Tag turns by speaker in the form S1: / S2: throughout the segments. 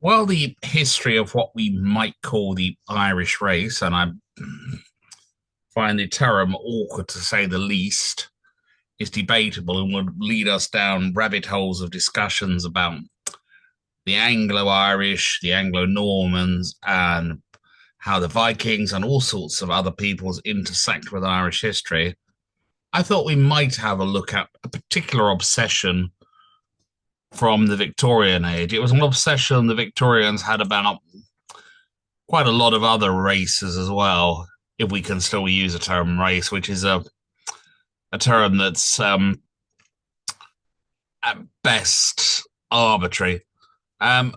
S1: Well, the history of what we might call the Irish race, and I find the term awkward to say the least, is debatable and would lead us down rabbit holes of discussions about the Anglo-Irish, the Anglo-Normans, and how the Vikings and all sorts of other peoples intersect with Irish history. I thought we might have a look at a particular obsession from the Victorian age. It was an obsession the Victorians had about quite a lot of other races as well, if we can still use a term race, which is a term that's at best arbitrary. Um,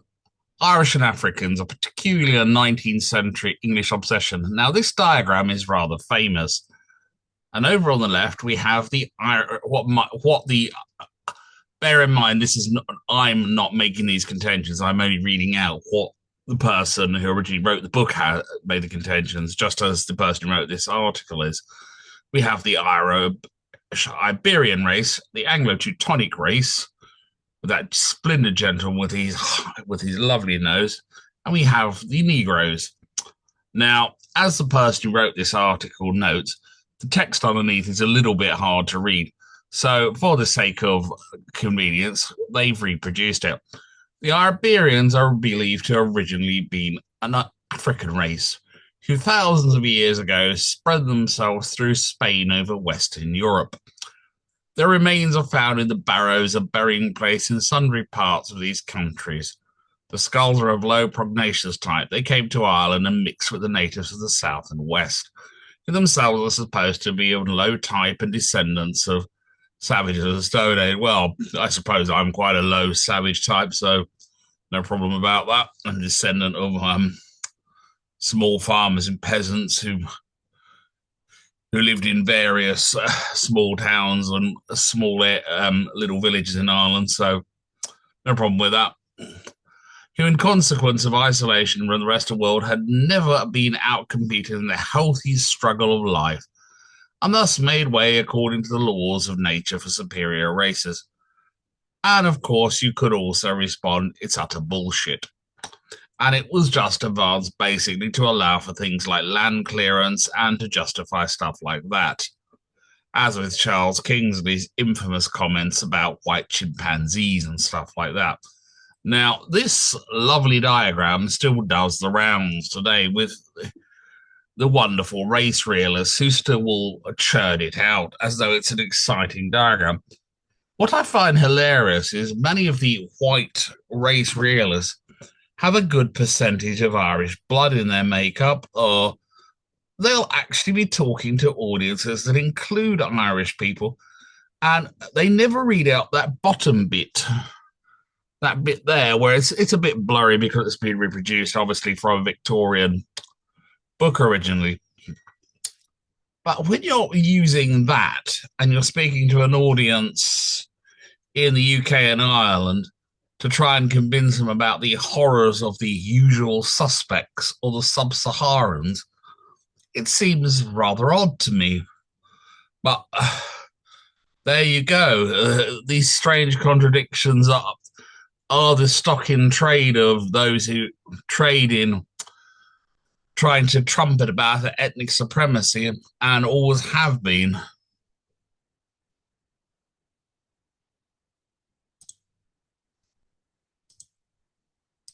S1: Irish and Africans are particularly a 19th century English obsession. Now, this diagram is rather famous. And over on the left, we have what the bear in mind, this is not, I'm not making these contentions. I'm only reading out what the person who originally wrote the book had made the contentions, just as the person who wrote this article is. We have the Iberian race, the Anglo-Teutonic race, with that splendid gentleman with his lovely nose, and we have the Negroes. Now, as the person who wrote this article notes, the text underneath is a little bit hard to read. So, for the sake of convenience, they've reproduced it. The Iberians are believed to have originally been an African race who thousands of years ago spread themselves through Spain over Western Europe. Their remains are found in the barrows of burying place in sundry parts of these countries. The skulls are of low prognathous type. They came to Ireland and mixed with the natives of the south and west, who themselves are supposed to be of low type and descendants of savages of the Stone Age. Well, I suppose I'm quite a low savage type, so no problem about that. I'm a descendant of small farmers and peasants who lived in various small towns and small little villages in Ireland, so no problem with that. Who, in consequence of isolation from the rest of the world, had never been outcompeted in the healthy struggle of life, and thus made way according to the laws of nature for superior races. And of course, you could also respond, it's utter bullshit. And it was just advanced basically to allow for things like land clearance and to justify stuff like that. As with Charles Kingsley's infamous comments about white chimpanzees and stuff like that. Now, this lovely diagram still does the rounds today with the wonderful race realists who still will churn it out as though it's an exciting diagram. What I find hilarious is many of the white race realists have a good percentage of Irish blood in their makeup, or they'll actually be talking to audiences that include Irish people, and they never read out that bottom bit, that bit there, where it's a bit blurry because it's been reproduced, obviously, from a Victorian book originally. But when you're using that and you're speaking to an audience in the UK and Ireland, to try and convince them about the horrors of the usual suspects or the sub-Saharans, it seems rather odd to me. But there you go. These strange contradictions are the stock in trade of those who trade in trying to trumpet about ethnic supremacy and always have been.